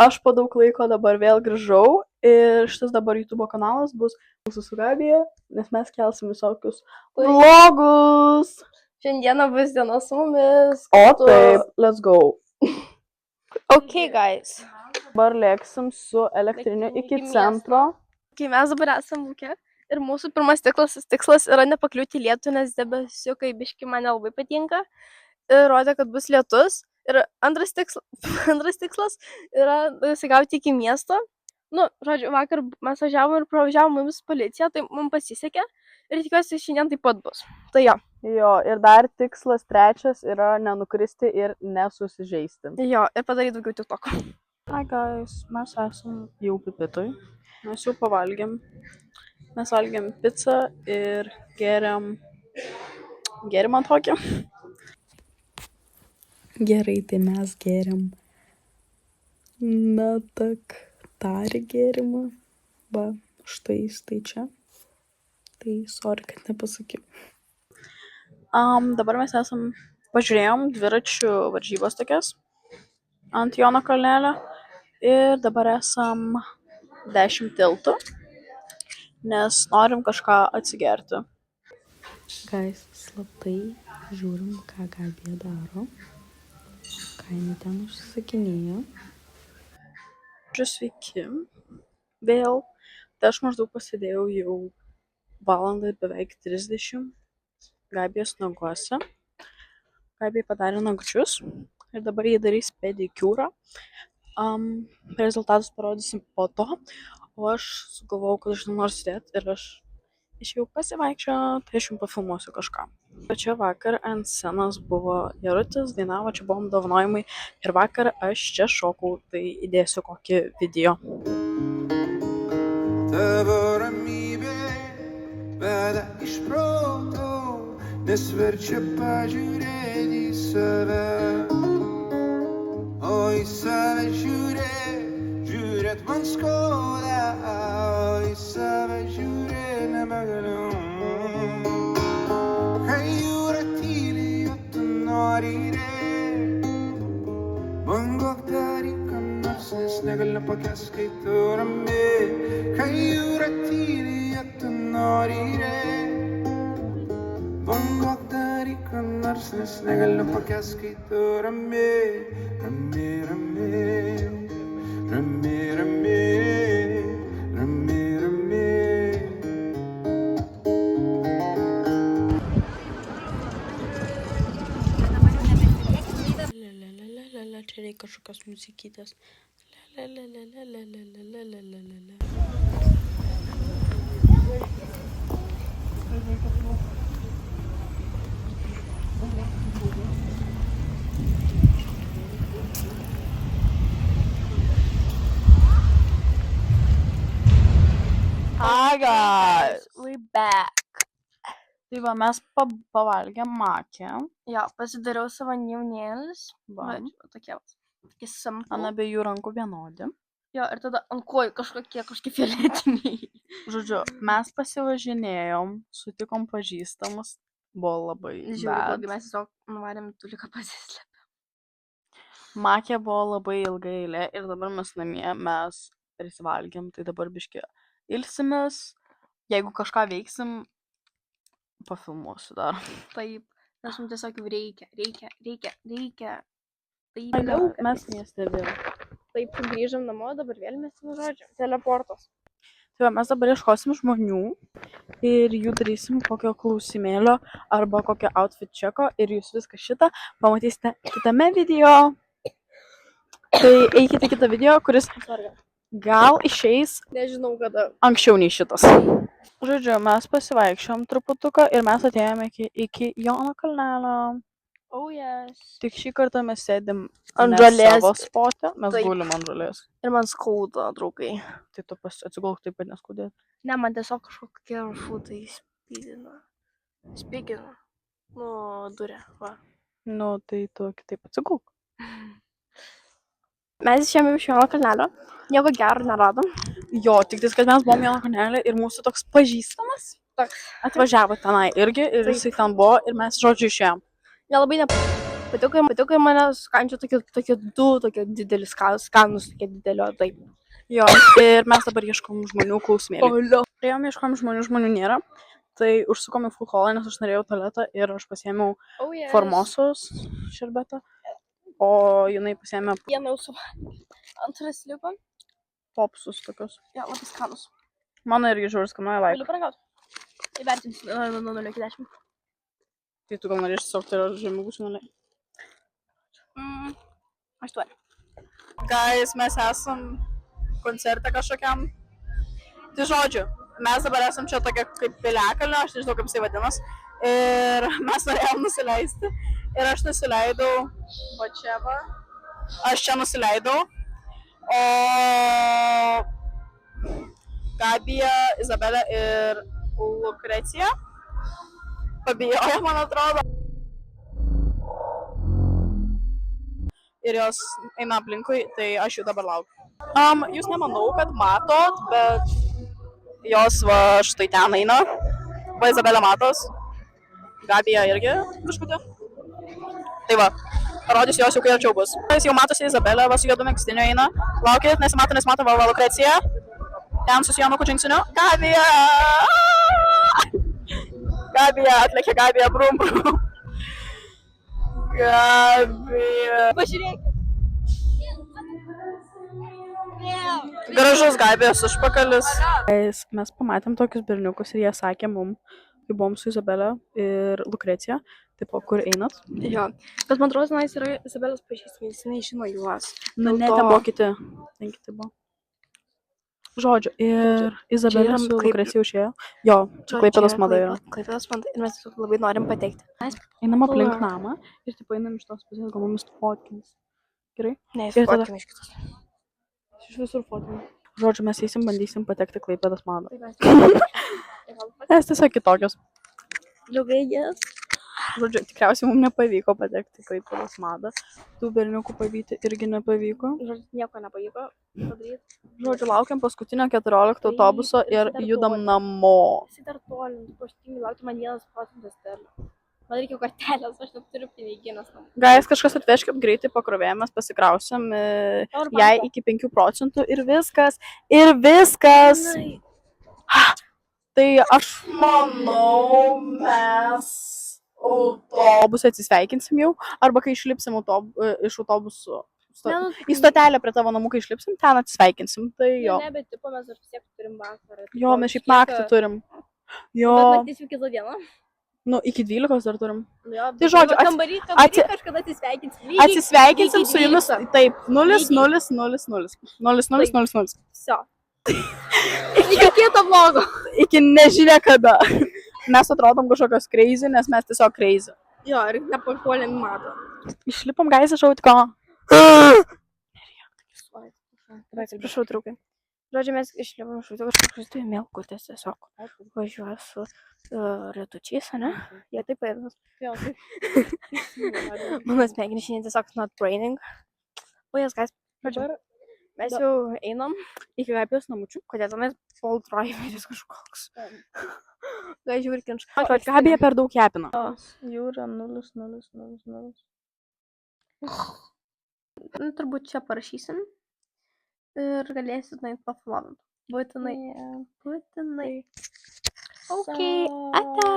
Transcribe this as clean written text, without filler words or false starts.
aš po daug laiko dabar vėl grįžau ir šitas dabar YouTube kanalas bus mūsų su Gabija, nes mes kelsim visokius vlogus. Šiandieną bus diena su mumis. O taip, let's go. Ok, guys. Dabar lėksim su elektriniu iki centro. Kai mes dabar esam Būke ir mūsų pirmas tikslas yra nepakliūti lietų, nes debesiukai biški man nelabai patinka. Ir rodė, kad bus lietus. Ir antras tikslas yra nusigauti iki miesto. Nu, žodžiu, vakar mes važiavom ir pravažiavom mumis policiją, tai mums pasisekė. Ir tikiuosi, šiandien taip pat bus. Tai jo. Jo, ir dar tikslas trečias yra nenukristi ir nesusižeisti. Jo, ir padaryti daugiau TikTok'o. Hi guys, mes esam jau pipitoj. Mes jau pavalgėm. Mes valgėm pizzą ir gėrėm gėrimą tokį. Gerai, tai mes gėrėm tarį gėrimą. Va, štai jis tai čia. Tai sorry, kad nepasakiau. Dabar mes pažiūrėjom dviračių varžybos tokias ant Jono kalnelio. Ir dabar esam 10 tiltų, nes norim kažką atsigerti. Guys, slaptai žiūrim, ką Gabija daro. Ką jinai ten užsisakinėjo. Sveiki. Vėl. Tai aš maždaug pasėdėjau jau valandą ir beveik 30 Gabijos naguose. Gabija padarė nagučius ir dabar jie darys pedikiūrą. Rezultatus parodysim po to, o aš sugalvojau, kad aš nenoriu sėdėti ir aš išėjau pasivaikščioti, tai aš jums pafilmuosiu kažką. Čia vakar ant scenos buvo Jarutis, dainavo, čia buvom dovanojimai ir vakar aš čia šokau, tai įdėsiu kokį video. Tavo ramybė veda iš proto, nes verčia pažiūrėti į save. O į save žiūrėt man skauda, o į save žiūrėt nebegaliu. Kai jūra tyli, o tu nori bangok daryk ką nors, nes negaliu pakęst, kai tu rami. Kai jūra tyli, o tu nori bangok daryk ką nors, nes negaliu pakęst, kai tu rami. Čia reikia kažkokios muzikytės. Hi guys, We back. tai va, mes pavalgėm makę. Jo, pasidariau savo jaunėlis. Va. Tokie simple. Ant abiejų rankų vienodi. Jo, ir tada ant kojų kažkokie fioletiniai. Žodžiu, mes pasivažinėjom, sutikom pažįstamus, buvo labai bad. Mes tiesiog nuvarėm tuliką pasislėpę. Makė buvo labai ilga eilė ir dabar mes namie, mes prisivalgėm, tai dabar biškį ilsimės. Jeigu kažką veiksim, pafilmuosiu dar. Taip, nes mums tiesiog reikia. Vėliau mes mieste vėl. Taip, grįžom namo, dabar vėl mes žodžiu. Teleportas. Tai va, mes dabar ieškosim žmonių ir jų darysim kokio klausimėlio arba kokio outfit čeko ir jūs viską šitą pamatysite kitame video. Tai eikite į kitą video, kuris gal išeis Nežinau kada. anksčiau nei šitas. Žodžiu, mes pasivaikščiom truputuką ir mes atėjome iki Jono kalnelio. Oh yes. Tik šį kartą mes sėdim Ant ne žolės. savo spote, mes Taip. gulim ant žolės. Ir man skauda, draugai. Tai tu atsigulk taip pat neskaudėt. Ne, man tiesiog kažkokie rašutai spigina. Nu, durė, va. Nu, tai tu kitaip atsigulk. Mes išėjome iš Jono kalnelio. Nieko gero neradom. Jo, tik tais, kad mes buvom Jono kalnelį ir mūsų toks pažįstamas atvažiavo tenai irgi ir jisai ten buvo ir mes žodžiu išėjom. Nelabai Patiko, kai mane sukandžio tokie dideli skanus, tokie didelio, taip. Jo, ir mes dabar ieškom žmonių klausimėlį. Priėjom, ieškom žmonių nėra. Tai užsukom į full hallą, nes aš norėjau tualetą ir aš pasiėmiau Formosos šerbetą, o jinai pasiėmė Vieną jau su antras liko. popsus tokius. Jo, labai skanus. Mano irgi žiūri skanuoja laik. Galiu paragauti. Įvertinsiu nuo 0 iki 10. Tai tu gal norėsi tiesiog tai yra žemiau būsiu nuliai. 8. Guys, mes esam koncerte kažkokiam. Tai žodžiu, mes dabar esam čia tokia kaip piliakalnio, aš nežinau kaip jisai vadinas. Ir mes norėjom nusileisti. Ir aš nusileidau, va čia va. Aš čia nusileidau. O Gabija, Izabelė ir Lukrecija pabijojo, man atrodo. Ir jos eina aplinkui, tai aš jų dabar laukiu. Jūs nemanau, kad matot, bet jos va štai ten eina. Va Izabelė matos. Gabija irgi kažkodėl. Tai va, parodysiu jos jau kai arčiau bus. Jis jau matosi Izabelė, va su juodu megztiniu eina. Laukit, nesimato, va Lukrecija. Ten su Jonuku žingsniu. Gabija! Gabija, atlėkė Gabija, brum, brum. Gabija. Pažiūrėk. Gražus Gabijos užpakalis. Mes pamatėm tokius berniukus ir jie sakė mum, kai buvom su Izabelė ir Lukrecija, tipo, kur einat. Jo, bet man atrodo, jis yra Izabelės pažįstami, jis nežino juos. Nu, ne, ten buvo kiti. Ten kiti buvo. Žodžiu, ir Izabelė su Lukrecija išėjo. Jo, čia Klaipėdos mada yra. Klaipėdos mada ir mes tiesiog labai norim patekti. Einam aplink namą ir tipo einam iš tos pusės, gal mumis fotkins. Gerai? Ne, Ir tada- fotkina iš kitos. Iš visur fotkins. Žodžiu, mes eisim, bandysim patekti Klaipėdos madą. Taip, Mes tiesiog kitokios. liugėjas. Žodžiu, tikriausiai mums nepavyko patekti Klaipėdos madą. Tų berniukų pavyti irgi nepavyko. Žodžiu, nieko nepavyko padaryti. Žodžiu, laukiam paskutinio 14 autobuso ir judam namo. Jisai dar toli, tu paštingai laukti man 1% sterlių. Man reikia kortelės, aš neturiu piniginės. Guys, kažkas atveškit greitai pakrovėję, mes pasikrausim jai iki 5% ir viskas. Ir viskas. Tai aš manau, mes autobusą atsisveikinsim jau. Arba kai išlipsim iš autobusų. Į stotelę prie tavo namų, kai išlipsim, ten atsisveikinsim. Tai jo. Ne, bet tipo mes vis tiek turim vakarą. Jo, mes šiaip naktį turim. Jo. Bet naktis jau kitą dieną. Nu, iki 12 dar turim. Jo, Tai žodžiu, kambarį kažkada atsisveikinsim. Atsisveikinsim su jumis. Taip, 0, 0, 0, 0. 0, 0, 0, 0. Visio. Iki kito vlogo. Iki nežinia kada. Mes atrodom kažkokios crazy, nes mes tiesiog crazy. Jo, ir nepapuolėm mato. Išlipom, guys, iš autiko. Atsiprašau, traukai. Žodžiu, mes išlipom iš autiko, kažkokius tai melkutės tiesiog. Važiuoja su rietučiais, ane? Jie taip paėdas. Mano smegenys šiandien tiesiog not braining. O jas, guys, mes jau einam Iki Gabijos namučių. kodėl tenais Paul Driveris kažkoks. Gal žiūri kinšką. Gabija per daug kepina. Jūra 0, 0, 0, 0. Turbūt čia parašysim. Ir galėsit nueit paflovint. Būtinai. Būtinai. Ok, ata.